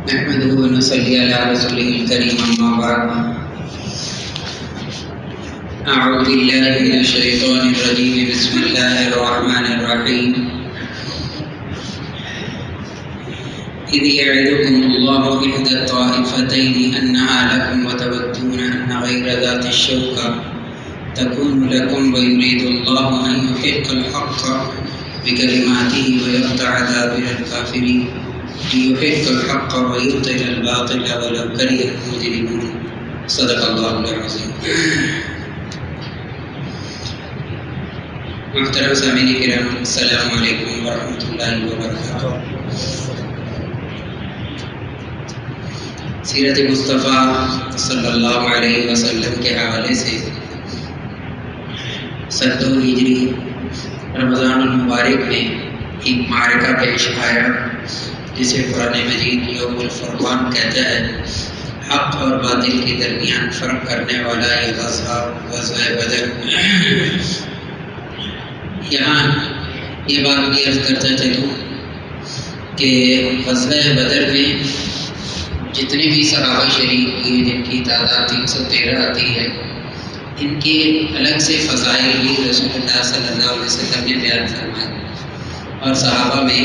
نحمده ونصلي على رسوله الكريم أما بعد أعوذ بالله من الشيطان الرجيم بسم الله الرحمن الرحيم إذ يعدكم الله إحدى الطائفتين أنها لكم وتودون أن غير ذات الشوكة تكون لكم ويريد الله أن يحق الحق بكلماته ويقطع دابر الكافرين ليحق الحق ويبطل الباطل ولو كره المجرمون صدق الله العظيم. محترم سامعین کرام، السلام علیکم ورحمۃ اللہ وبرکاتہ۔ سیرت مصطفیٰ صلی اللہ علیہ وسلم کے حوالے سے 7 ہجری رمضان المبارک میں ایک معرکہ پیش آیا جسے قرآن مجید یوم الفرقان کہتا ہے۔ حق اور باطل کے درمیان فرق کرنے والا یہ غزوہ بدر۔ یہاں یہ بات بھی عرض کرتا چلوں کہ غزوہ بدر میں جتنے بھی صحابہ شریک ہوئے جن کی تعداد 313 آتی ہے، ان کے الگ سے فضائل بھی رسول اللہ صلی اللہ علیہ وسلم نے بیان فرمائے، اور صحابہ میں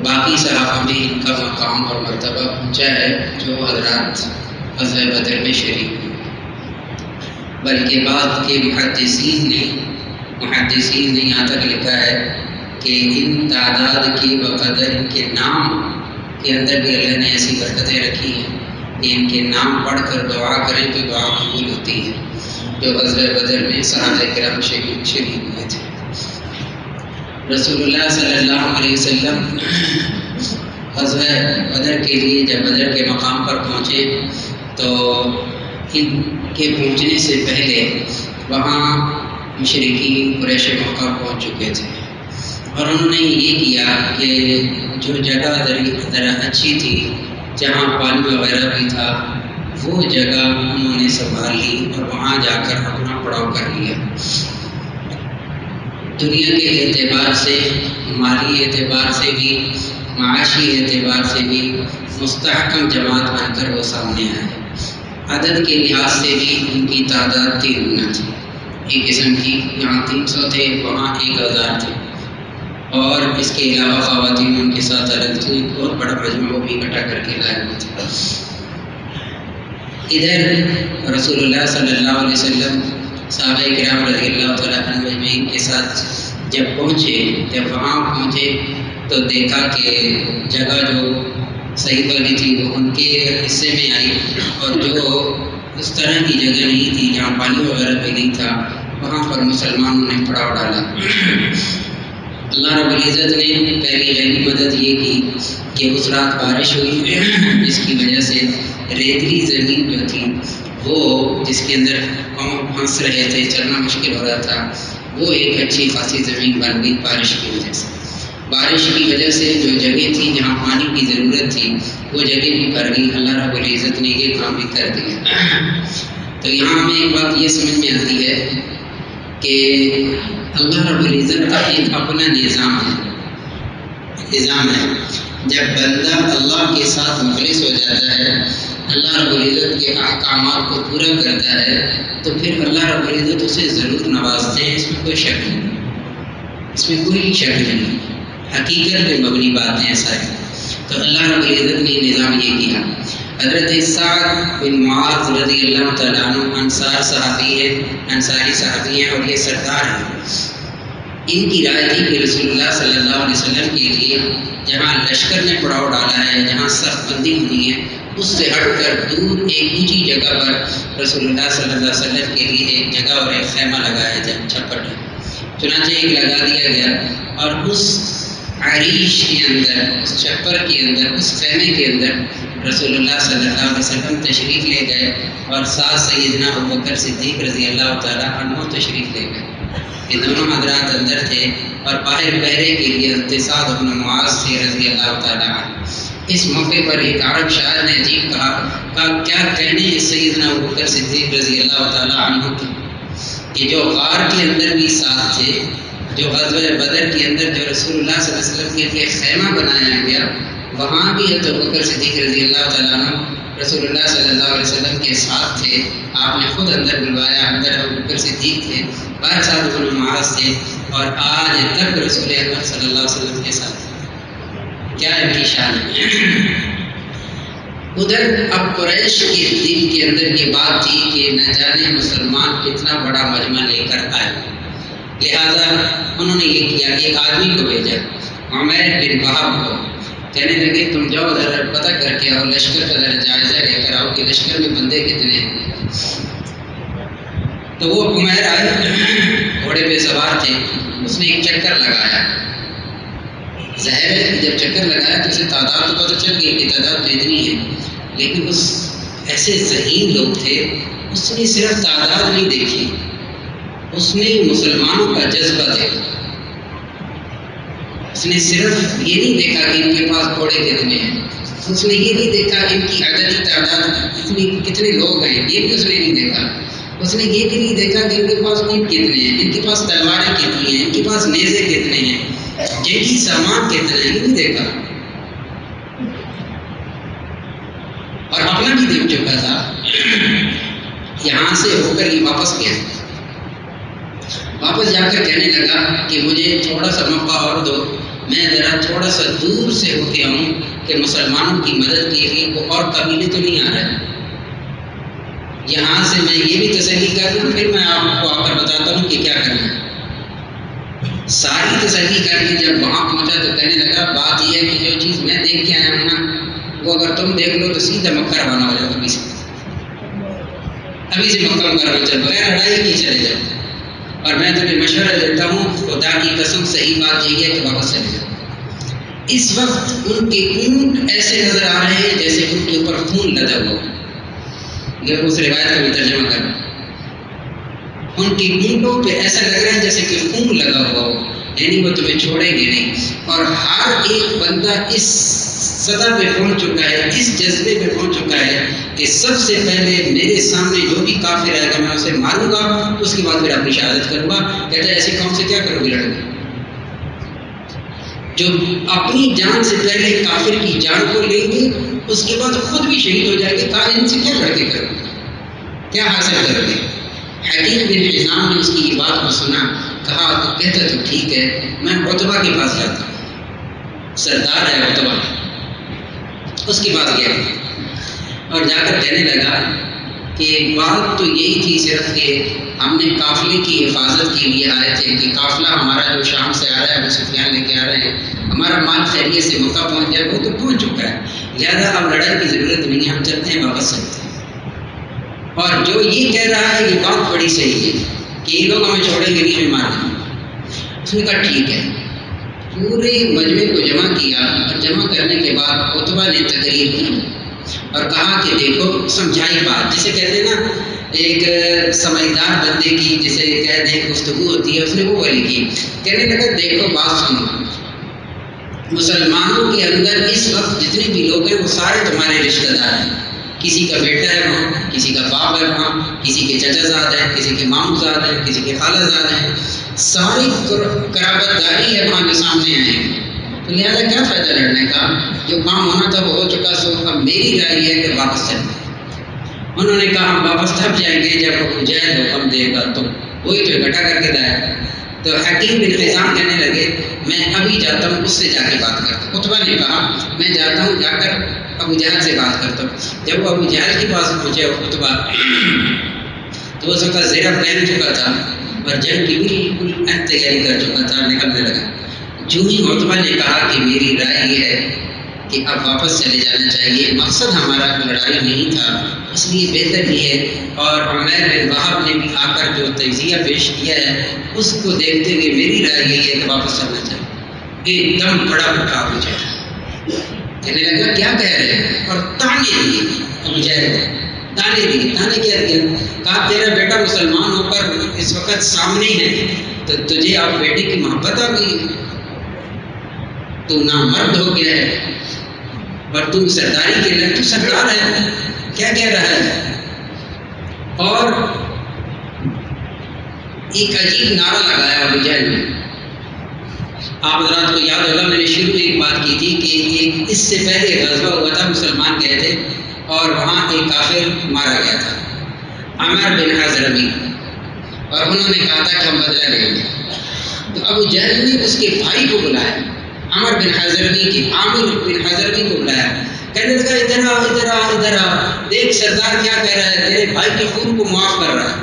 باقی صحابہ میں ان کا مقام اور مرتبہ پہنچا ہے جو حضرات غزوہ بدر میں شریک ہوئے۔ بلکہ بعد کے محدثین نے یہاں تک لکھا ہے کہ ان تعداد کے بقدر ان کے نام کے اندر بھی اللہ نے ایسی برکتیں رکھی ہیں کہ ان کے نام پڑھ کر دعا کریں تو دعا قبول ہوتی ہے، جو غزوہ بدر میں صحابہ کرام شریک ہوئے تھے۔ رسول اللہ صلی اللہ علیہ وسلم غزوہ بدر کے لیے جب بدر کے مقام پر پہنچے تو ان کے پہنچنے سے پہلے وہاں مشرکین قریش مکہ پہنچ چکے تھے، اور انہوں نے یہ کیا کہ جو جگہ ذرا اچھی تھی جہاں پانی وغیرہ بھی تھا وہ جگہ انہوں نے سنبھال لی اور وہاں جا کر اپنا پڑاؤ کر لیا۔ دنیا کے اعتبار سے، مالی اعتبار سے بھی، معاشی اعتبار سے بھی مستحکم جماعت بن کر وہ سامنے آئے۔ عدد کے لحاظ سے بھی ان کی تعداد 3 گنا تھی، ایک قسم کی، یہاں 300 تھے وہاں 1000 تھے، اور اس کے علاوہ خواتین ان کے ساتھ الگ تھی، ایک بہت بڑا مجموعہ بھی اکٹھا کر کے لائے ہوئے تھے۔ ادھر رسول اللہ صلی اللہ علیہ وسلم صحابہ کرام رضی اللہ تعالیٰ عنہ اجمعین کے ساتھ جب وہاں پہنچے تو دیکھا کہ جگہ جو صحیح والی تھی وہ ان کے حصے میں آئی، اور جو اس طرح کی جگہ نہیں تھی جہاں پانی وغیرہ بھی نہیں تھا وہاں پر مسلمانوں نے پڑاؤ ڈالا۔ اللہ رب العزت نے پہلی غیبی مدد یہ کی کہ اس رات بارش ہوئی جس کی وجہ سے ریتلی زمین جو تھی وہ جس کے اندر پھنس رہے تھے، چلنا مشکل ہو رہا تھا، وہ ایک اچھی خاصی زمین بن گئی بارش کی وجہ سے۔ بارش کی وجہ سے جو جگہ تھی جہاں پانی کی ضرورت تھی وہ جگہ بھی بھر گئی۔ اللہ رب العزت نے یہ کام بھی کر دیا۔ تو یہاں ہمیں ایک بات یہ سمجھ میں آتی ہے کہ اللہ رب العزت کا ایک اپنا نظام ہے۔ جب بندہ اللہ کے ساتھ مخلص ہو جاتا ہے، اللہ رب العزت کے احکامات کو پورا کرتا ہے، تو پھر اللہ رب العزت اسے ضرور نوازتے ہیں، اس میں کوئی شک نہیں، حقیقت پہ مبنی باتیں ایسا ہے۔ تو اللہ رب العزت نے نظام یہ کیا۔ حضرت سعد بن معاذ رضی اللہ تعالیٰ عنہ انصاری صحابی ہیں اور یہ سردار ہیں۔ ان کی رائے تھی کہ رسول اللہ صلی اللہ علیہ وسلم کے لیے جہاں لشکر نے پڑاؤ ڈالا ہے، جہاں سخت بندی ہونی ہے، اس سے ہٹ کر دور ایک اونچی جگہ پر رسول اللہ صلی اللہ علیہ وسلم کے لیے ایک جگہ اور ایک خیمہ لگایا جائے، چھپر ہے۔ چنانچہ ایک لگا دیا گیا، اور اس عریش کے اندر، اس چھپر کے اندر، اس خیمے کے اندر رسول اللہ صلی اللہ علیہ وسلم تشریف لے گئے، اور ساتھ سیدنا ابوبکر صدیق رضی اللہ تعالیٰ عنہ تشریف لے گئے۔ یہ دونوں حضرات اندر تھے، اور باہر پہرے کے لیے حضرت سعد بن معاذ تھے رضی اللہ تعالیٰ عنہ۔ اس موقع پر ایک عرب شاعر نے عجیب کہا کیا کہنے سیدنا ابوبکر صدیق رضی اللہ تعالیٰ عنہ کی، کہ جو غار کے اندر بھی ساتھ تھے، جو غزوہ بدر کے اندر جو رسول اللہ صلی اللہ علیہ وسلم کے لیے خیمہ بنایا گیا وہاں بھی حضرت ابوبکر صدیق رضی اللہ تعالیٰ عنہ رسول اللہ صلی اللہ علیہ وسلم کے ساتھ تھے. آپ نے خود اندر بلوایا، اندر ابوبکر صدیق تھے، 12 سال بن معاذ تھے، اور آج تک رسول اکرم صلی اللہ علیہ وسلم کے ساتھ. کیا ان کی شان ہے. ادھر اب قریش کے دل کے اندر یہ بات تھی کہ نہ جانے مسلمان کتنا بڑا مجمع لے کر آئے، لہذا انہوں نے یہ کیا، ایک آدمی کو بھیجا عمیر بن وہب کو. کہنے لگے تم جاؤ ذرا پتہ کر کے آؤ، لشکر کا ذرا جائزہ لے کر آؤ کہ لشکر میں بندے کتنے ہیں. تو وہ عمیر آئے، گھوڑے پہ سوار تھے. اس نے ایک چکر لگایا. ظاہر ہے جب چکر لگایا تو اسے تعداد تو پتہ چل گئی کہ تعداد تو اتنی ہے، لیکن اس ایسے ذہین لوگ تھے، اس نے صرف تعداد نہیں دیکھی، اس نے مسلمانوں کا جذبہ دیکھا. اس نے صرف یہ نہیں دیکھا کہ ان کے پاس گھوڑے کتنے ہیں، اس نے یہ نہیں دیکھا ان کی عددی تعداد کتنے لوگ ہیں، یہ بھی اس نے نہیں دیکھا. اس نے یہ بھی نہیں دیکھا کہ ان کے پاس اونٹ کتنے ہیں، ان کے پاس تلواریں کتنی ہیں، ان کے پاس نیزے کتنے ہیں، جنگی سامان کتنا ہے، یہ نہیں دیکھا. اور اپنا بھی دیکھ چکا تھا. یہاں سے ہو کر یہ واپس گیا، واپس جا کر کہنے لگا کہ مجھے تھوڑا سا موقع اور دو، میں ذرا تھوڑا سا دور سے ہو کے آؤں کہ مسلمانوں کی مدد کے لیے کوئی اور قبیلے تو نہیں آ رہے. یہاں سے میں یہ بھی تسلی کر لوں، پھر میں آپ کو آ کر بتاتا ہوں کہ کیا کرنا ہے. ساری تسلی کر کے جب وہاں پہنچا تو کہنے لگا بات یہ ہے کہ جو چیز میں دیکھ کے آیا ہوں نا، وہ اگر تم دیکھ لو تو سیدھا مکہ روانہ ہو جاؤ. ابھی سے مکہ مکرمہ چل، بغیر لڑائی نہیں چلے جاؤ. اور میں تمہیں مشورہ دیتا ہوں، خدا کی قسم صحیح بات یہی ہے کہ واپس چلے جاؤ. اس وقت ان کے اونٹ ایسے نظر آ رہے ہیں جیسے ان کے اوپر خون لدا ہوا. یہ اس روایت کا بھی ترجمہ کر، ان کے اونٹوں پہ ایسا لگ رہا ہے جیسے کہ خون لگا ہوا ہو، یعنی وہ تمہیں چھوڑیں گے نہیں. اور ہر ایک بندہ اس سطح پہ پہنچ چکا ہے، اس جذبے پہ پہنچ چکا ہے کہ سب سے پہلے میرے سامنے جو بھی کافر آئے گا میں اسے ماروں گا، اس کے بعد پھر اپنی شہادت کروں گا. کہتا ہے ایسے قوم سے کیا کرو گے لڑکے جو اپنی جان سے پہلے کافر کی جان کو لیں گے، اس کے بعد خود بھی شہید ہو جائے گے. کہا ان سے کیا لڑکے کرو گے، کیا حاصل کرو گے. حکیم بن حزام نے اس کی یہ بات کو سنا، کہا تو کہتا تو ٹھیک ہے، میں عتبہ کے پاس جاتا ہوں، سردار ہے عتبہ. اس کے پاس گیا اور جا کر کہنے لگا کہ بات تو یہی تھی صرف کہ ہم نے قافلے کی حفاظت کے لیے آئے تھے کہ قافلہ ہمارا جو شام سے آ رہا ہے ابو سفیان لے کے آ رہے ہیں، ہمارا مال خیریت سے مکہ پہنچ جائے. وہ تو پہنچ چکا ہے، لہٰذا اب لڑائی کی ضرورت نہیں ہے، ہم چلتے ہیں واپس چلتے ہیں. اور جو یہ کہہ رہا ہے یہ بات بڑی صحیح ہے کہ یہ لوگ ہمیں چھوڑیں گے نہیں، ہمیں مار دیں گے. اس نے کہا ٹھیک ہے. پورے مجمع کو جمع کیا اور جمع کرنے کے بعد عتبہ نے تقریر کی اور کہا کہ دیکھو، سمجھائی بات جسے کہتے ہیں نا ایک سمجھدار بندے کی جسے کہہ دیں گفتگو ہوتی ہے، اس نے وہ والی کی. کہنے لگا دیکھو بات سنو، مسلمانوں کے اندر اس وقت جتنے بھی لوگ ہیں وہ سارے تمہارے رشتہ دار ہیں. کسی کا بیٹا ہے وہاں، کسی کا باپ ہے وہاں، کسی کے چچا زاد ہیں، کسی کے ماموں زاد ہیں، کسی کے خالہ زاد ہیں. ساری قرابت داری ہے وہاں جو سامنے آئے ہیں. تو لہٰذا کیا فائدہ لڑنے کا، جو کام ہونا تھا وہ ہو چکا. سو اب میری رائے یہ ہے کہ واپس چلیں. انہوں نے کہا ہم واپس تب جائیں گے جب ابو جہل حکم دے گا، تو وہی تو اکٹھا کر کے لایا. تو حکیم بن حزام کہنے لگے میں ابھی جاتا ہوں، اس سے جا کے بات کرتا ہوں. عتبہ نے کہا میں جاتا ہوں، جا کر ابو جہل سے بات کرتا ہوں. جب وہ ابو جہل کے پاس پہنچے عتبہ تو اس وقت زیرہ پہن چکا تھا اور جنگ کی بالکل تیاری کر چکا تھا، نکلنے لگا. جو ہی عتبہ نے کہا کہ میری رائے یہ ہے کہ اب واپس چلے جانا چاہیے، مقصد ہمارا لڑائی نہیں تھا، اس لیے بہتر یہ ہے. اور عمیر بن وہب نے بھی آ کر جو تجزیہ پیش کیا ہے اس کو دیکھتے ہوئے میری رائے یہی ہے کہ واپس چلنا چاہیے. ایک دم بڑا بٹا ابو جہل کہنے لگا کیا کہہ رہے ہیں، اور تانے دیے. ابو جہل نے تانے دیے. تانے کیا دیا؟ کہا تیرا بیٹا مسلمان ہو کر اس وقت سامنے ہے تو تجھے آپ بیٹے کی محبت آ گئی ہے، تو نامرد ہو گیا ہے اور تم سرداری کے لیے، تو سردار ہے، کیا کہہ رہا ہے. اور ایک عجیب نعرہ لگایا ابو جہل نے. آپ حضرات کو یاد ہوگا میں نے شروع میں ایک بات کی تھی کہ ایک اس سے پہلے غزوہ ہوا تھا، مسلمان گئے تھے اور وہاں ایک کافر مارا گیا تھا، عامر بن حضرمی، اور انہوں نے کہا تھا کہ ہم بدلہ لیں گے. تو ابو جہل نے اس کے بھائی کو بلایا، عامر بن حضرمی کو بلایا، کہنے لگا ادھر آ ادھر آ ادھر آ، دیکھ سردار کیا کہہ رہا ہے، تیرے بھائی کے خون کو معاف کر رہا ہے.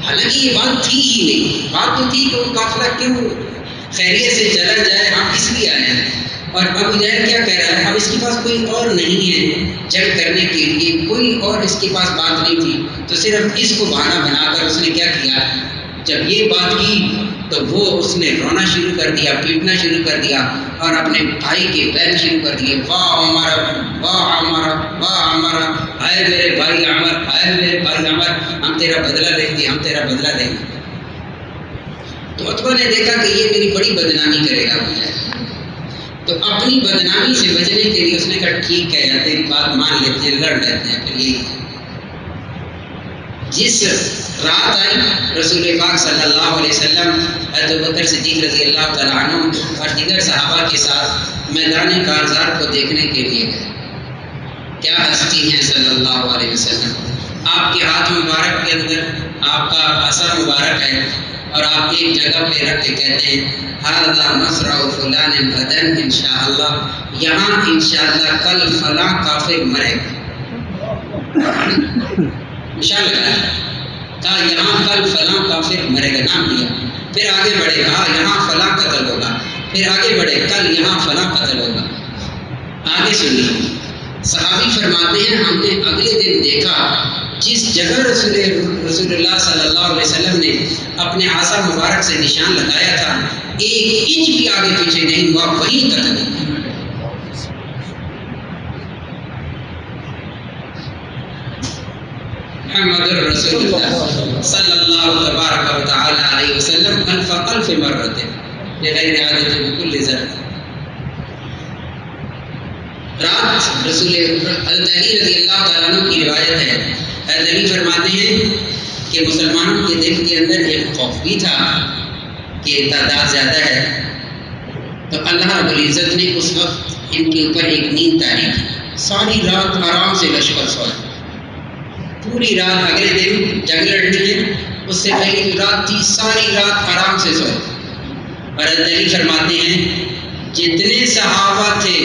حالانکہ یہ بات تھی ہی نہیں، بات تو تھی کہ وہ قافلہ کیوں خیریت سے چلا جائے، ہم اس لیے آئے ہیں. اور ابو جہل کیا کہہ رہا ہے، اب اس کے پاس کوئی اور نہیں ہے جنگ کرنے کے لیے، کوئی اور اس کے پاس بات نہیں تھی، تو صرف اس کو بہانہ بنا کر اس نے کیا کیا، جب یہ بات کی تو وہ اس نے رونا شروع کر دیا، پیٹنا شروع کر دیا اور اپنے بھائی کے پیر شروع کر دیے، واہ عمر واہ عمر واہ عمر، آئے میرے بھائی عمر، آئے میرے بھائی عمر، ہم تیرا بدلہ لیں گے، ہم تیرا بدلہ لیں گے. تو عتبہ نے دیکھا کہ یہ میری بڑی بدنامی کرے گا ابو جہل، تو اپنی بدنامی سے بچنے کے لیے اس نے کہا ٹھیک ہے یار تیری بات مان لیتے ہیں، لڑ لیتے ہیں. پھر یہی جس رات آئی رسول پاک صلی اللہ علیہ وسلم حضرت ابوبکر صدیق رضی اللہ تعالیٰ عنہ اور دیگر صحابہ کے ساتھ میدان کارزار کو دیکھنے کے لیے گئے. کیا ہستی ہیں صلی اللہ علیہ وسلم، آپ کے ہاتھ مبارک کے اندر آپ کا عصا مبارک ہے اور آپ ایک جگہ پہ رکھ کے کہتے ہیں ھذا مصرع فلان غدا انشاءاللہ، یہاں انشاءاللہ کل فلاں کافر مرے گا. نشان لگایا، کہا یہاں کل فلاں کافر مرے گا، نام لیا. پھر آگے بڑھے، کہا یہاں فلاں قتل ہوگا. پھر آگے بڑھے، کل یہاں فلاں قتل ہوگا. آگے سنیے، صحابی فرماتے ہیں ہم نے اگلے دن دیکھا جس جگہ رسول اللہ صلی اللہ علیہ وسلم نے اپنے عصا مبارک سے نشان لگایا تھا، ایک انچ بھی آگے پیچھے نہیں ہوا، وہی قتل ہوا. محمد رسول اللہ صلی اللہ تبارک و تعالی علیہ وسلم الف مرت بغیر عادت بكل ذرة. رات رسول حضرت علی رضی اللہ تعالیٰ عنہ کی روایت ہے، حضرت علی فرماتے ہیں کہ مسلمانوں کے دل کے اندر ایک خوف بھی تھا کہ تعداد زیادہ ہے، تو اللہ رب العزت نے اس وقت ان کے اوپر ایک نیند طاری کی. ساری رات آرام سے لشکر سویا، پوری رات اگلے دن جنگ لڑنی ہے، اس سے پہلے جو رات تھی ساری رات آرام سے سوئے. اور حضرت علی فرماتے ہیں جتنے صحابہ تھے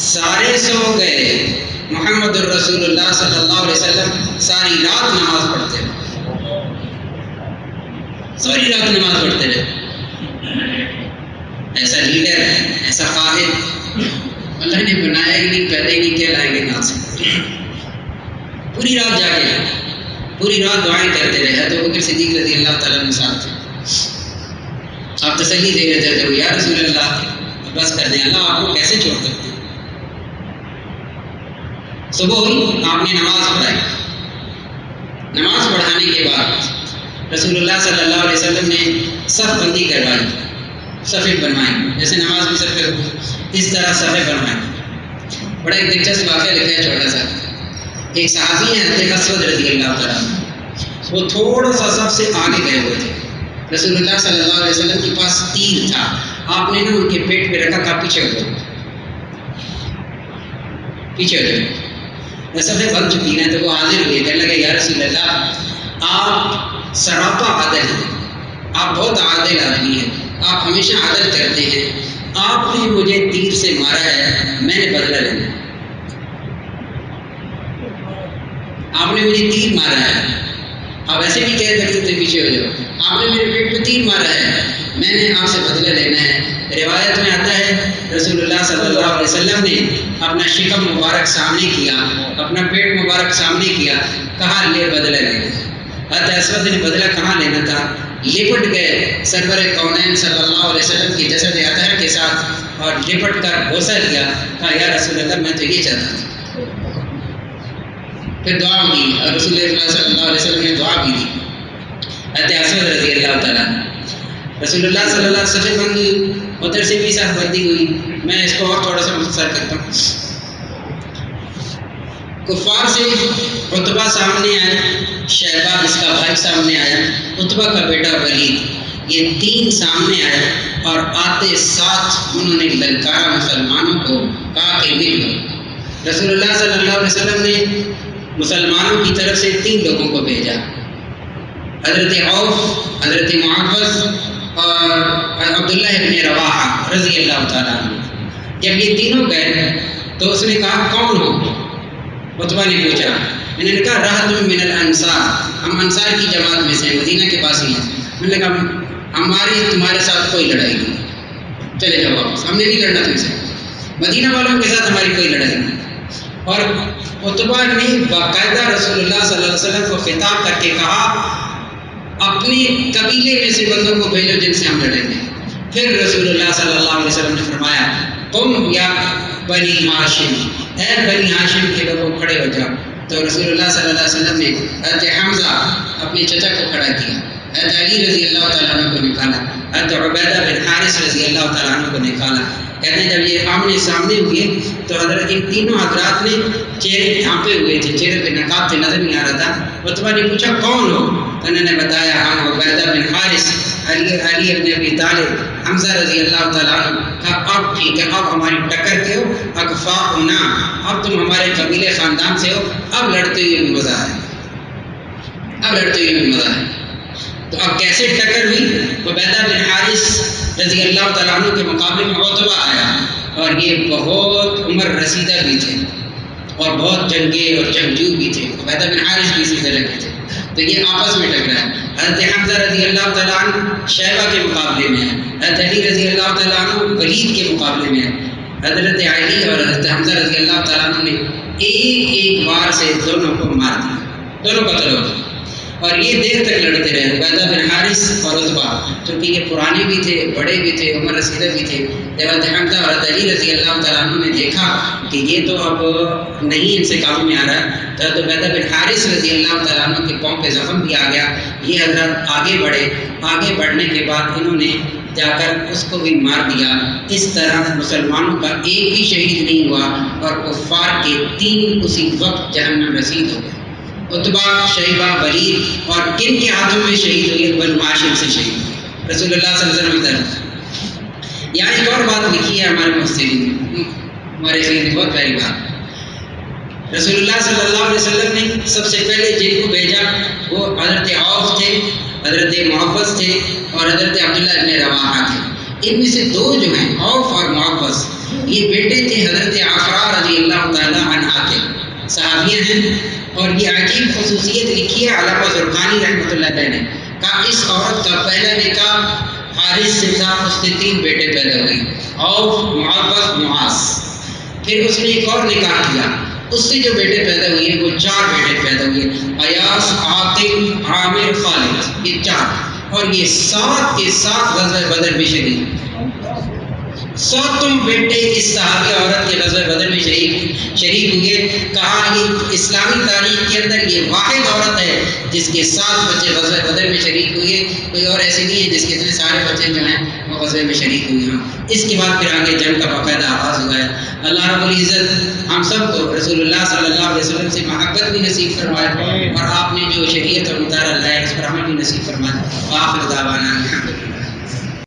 سارے سو گئے، محمد الرسول اللہ صلی اللہ علیہ وسلم ساری رات نماز پڑھتے رہے، ساری رات نماز پڑھتے رہے. ایسا لیڈر، ایسا قائد اللہ نے بنایا ہی نہیں، پیدا ہی نہیں کیا، لائیں گے کہاں سے. پوری رات جاگے، پوری رات دعائیں کرتے رہے. حضرت ابوبکر صدیق رضی اللہ تعالیٰ عنہ ساتھ تھے، آپ تسلی دے رہے تھے یا رسول اللہ بس کر دیں، اللہ آپ کو کیسے چھوڑ سکتے. صبح ہوئی، آپ نے نماز پڑھائی. نماز پڑھانے کے بعد رسول اللہ صلی اللہ علیہ وسلم نے صف بندی کروائی، صفیں بنوائی، جیسے نماز میں صف اس طرح صفیں بنوائی. بڑا ایک دلچسپ واقعہ لکھا ہے چھوٹا سا. ایک صحابی ہیں حضرت اسود رضی اللہ تعالیٰ، وہ تھوڑا سا صف سے آگے گئے ہوئے تھے. رسول اللہ صلی اللہ علیہ وسلم کے پاس تیر تھا، آپ نے ان کے پیٹ پہ رکھا، کہا پیچھے ہو جاؤ، پیچھے ہو جاؤ. صفیں بن چکی ہیں تو وہ حاضر ہوئے، کہنے لگے یا رسول اللہ آپ سراپا عادل ہیں، آپ بہت عادل آدمی ہیں، آپ ہمیشہ عادل کرتے ہیں، آپ نے مجھے تیر سے مارا ہے، میں نے بدلہ لینا. آپ نے مجھے تیر مارا ہے، آپ ایسے بھی کہہ سکتے تھے پیچھے ہو جاؤ، آپ نے میرے پیٹ پہ تیر مارا ہے، میں نے آپ سے بدلہ لینا ہے. روایت میں آتا ہے رسول اللہ صلی اللہ علیہ وسلم نے اپنا شکم مبارک سامنے کیا، اپنا پیٹ مبارک سامنے کیا، کہا لے بدلہ لے. حضرت اسود نے بدلہ کہاں لینا تھا، لپٹ گئے سرور کونین صلی اللہ علیہ وسلم کے جسد اطہر کے ساتھ اور لپٹ کر بوسہ لیا، کہا یا رسول اللہ میں تو یہ چاہتا تھا. پھر دعا کی اور رسول اللہ صلی اللہ علیہ وسلم نے دعا بھی دی. حضرت اسود رضی اللہ تعالیٰ، رسول اللہ صلی اللہ علیہ وسلم بن گئی، ادھر سے بھی ساتھ بندی ہوئی. میں اس کو اور تھوڑا سا مختصر کرتا ہوں. کفار سے عتبہ سامنے آیا، شیبہ اس کا بھائی سامنے آیا، عتبہ کا بیٹا ولید. یہ تین سامنے آئے اور آتے ساتھ انہوں نے للکارا مسلمانوں کو، کہا کہ نکلو۔ رسول اللہ صلی اللہ علیہ وسلم نے مسلمانوں کی طرف سے 3 لوگوں کو بھیجا، حضرت عوف، حضرت معوذ اور عبداللہ ابن رواحہ رضی اللہ تعالیٰ عنہ۔ جب یہ تینوں گئے تو اس نے کہا کون ہو؟ عتبہ نے پوچھا، میں نے کہا رہت من الانصار، ہم انصار کی جماعت میں سے مدینہ کے پاس ہی ہیں۔ میں نے کہا ہماری تمہارے ساتھ کوئی لڑائی نہیں، چلے جاؤ واپس، ہم نے نہیں لڑنا تم سے، مدینہ والوں کے ساتھ ہماری کوئی لڑائی نہیں۔ اور عتبہ نے باقاعدہ رسول اللہ صلی اللہ علیہ وسلم کو خطاب کر کے کہا اپنے قبیلے میں سے بندوں کو بھیجو جن سے ہم لڑیں گے۔ پھر رسول اللہ صلی اللہ علیہ وسلم نے فرمایا تم یا بنی ہاشم، اے بنی ہاشم کے لوگوں کھڑے ہو جاؤ۔ تو رسول اللہ صلی اللہ علیہ وسلم نے حضرت حمزہ اپنے چچا کو کھڑا کیا، حضرت علی رضی اللہ تعالیٰ عنہ کو نکالا، حضرت عبیدہ بن حارث رضی اللہ تعالیٰ عنہ کو نکالا۔ کہتے ہیں جب یہ آمنے سامنے ہوئے تو حضرت ان تینوں حضرات نے چہرے ڈھانپے ہوئے تھے، چہرے پہ نقاب تھے، نظر نہیں آ رہا تھا۔ عتبہ نے پوچھا کون ہو؟ تو انہوں نے بتایا ہم عبیدہ بن حارث، علی ابن ابی طالب، حمزہ رضی اللہ تعالیٰ عنہ۔ کہا اب ٹھیک ہے، اب ہماری ٹکر کے ہو، اکفاؤنا، اب تم ہمارے قبیلے خاندان سے ہو، اب لڑتے ہوئے بھی مزہ ہے، اب لڑتے ہوئے بھی مزہ ہے۔ تو اب کیسے ٹکر ہوئی؟ عبیدہ بن حارث رضی اللہ تعالیٰ عنہ کے مقابلے میں عتبہ آیا، اور یہ بہت عمر رسیدہ بھی تھے اور بہت جنگے اور جنگجو بھی تھے، عبیدہ بن حارث بھی اسی طرح کے تھے۔ تو یہ آپس میں ٹکرا ہے۔ حضرت حمزہ رضی اللہ تعالیٰ عنہ شیبہ کے مقابلے میں ہے، حضرت علی رضی اللہ تعالیٰ عنہ ولید کے مقابلے میں ہے۔ حضرت علی اور حضرت حمزہ رضی اللہ تعالیٰ عنہ نے ایک بار سے دونوں کو مار دیا، دونوں قتل ہو گئے۔ اور یہ دیر تک لڑتے رہے عبیدہ بن حارث اور عتبہ، چونکہ یہ پرانے بھی تھے، بڑے بھی تھے، عمر رسیدہ بھی تھے۔ جب حضرت حمزہ اور حضرت علی رضی اللہ تعالیٰ عنہ نے دیکھا کہ یہ تو اب نہیں ان سے قابو میں آ رہا ہے، تو حضرت عبیدہ بن حارث رضی اللہ تعالیٰ عنہ کے پاؤں پہ زخم بھی آ گیا۔ یہ حضرات آگے بڑھے، آگے بڑھنے کے بعد انہوں نے جا کر اس کو بھی مار دیا۔ اس طرح مسلمانوں کا ایک بھی شہید نہیں ہوا اور کفار کے 3 اسی وقت جہنم رسید ہو گئے۔ عتبہ، شیبہ، ولید، اور کن کے ہاتھوں میں شہید ہوئے؟ بنو ہاشم سے شہید ہوئے رسول اللہ صلی اللہ علیہ وسلم کی طرف۔ یہاں ایک اور بات لکھی ہے ہمارے مفسرین نے، ہمارے علم بہت پیاری بات۔ رسول اللہ صلی اللہ علیہ وسلم نے سب سے پہلے جن کو بھیجا وہ حضرت عوف تھے، حضرت معوذ تھے اور حضرت عبداللہ ابن رواحہ تھے۔ ان میں سے 2 جو ہیں عوف اور معوذ، یہ بیٹے تھے حضرت عفراء رضی اللہ تعالیٰ عنہا کے، صحابیہ ہیں۔ اور یہ عجیب خصوصیت لکھی ہے علامہ زرقانی رحمۃ اللہ علیہ نے، کہا اس عورت کا پہلا نکاح حارث سے تھا، اس کے 3 بیٹے پیدا ہوئے، عوف، معوذ، معاذ۔ پھر اس نے ایک اور نکاح کیا، اس سے جو بیٹے پیدا ہوئے وہ 4 بیٹے پیدا ہوئے، ایاس، عاقب، عامر، خالد، یہ 4۔ اور یہ 7 کے 7 غزوہ بدر میں شریک، 7 بیٹے اس صحابی عورت کے غزوہ بدر میں شریک ہوئے۔ کہا یہ اسلامی تاریخ کے اندر یہ واحد عورت ہے جس کے 7 بچے غزوہ بدر میں شریک ہوئے، کوئی اور ایسی نہیں ہے جس کے اتنے سارے بچے جو ہیں وہ غزوہ میں شریک ہوئے ہوں۔ اس کے بعد پھر آگے جنگ کا باقاعدہ آغاز ہوا ہے۔ اللہ رب العزت ہم سب کو رسول اللہ صلی اللہ علیہ وسلم سے محبت بھی نصیب فرمائے، اور آپ نے جو شریعت اور مطالعہ لایا اس پر عمل بھی نصیب فرمائے۔ وآخر دعوانا الحمدللہ۔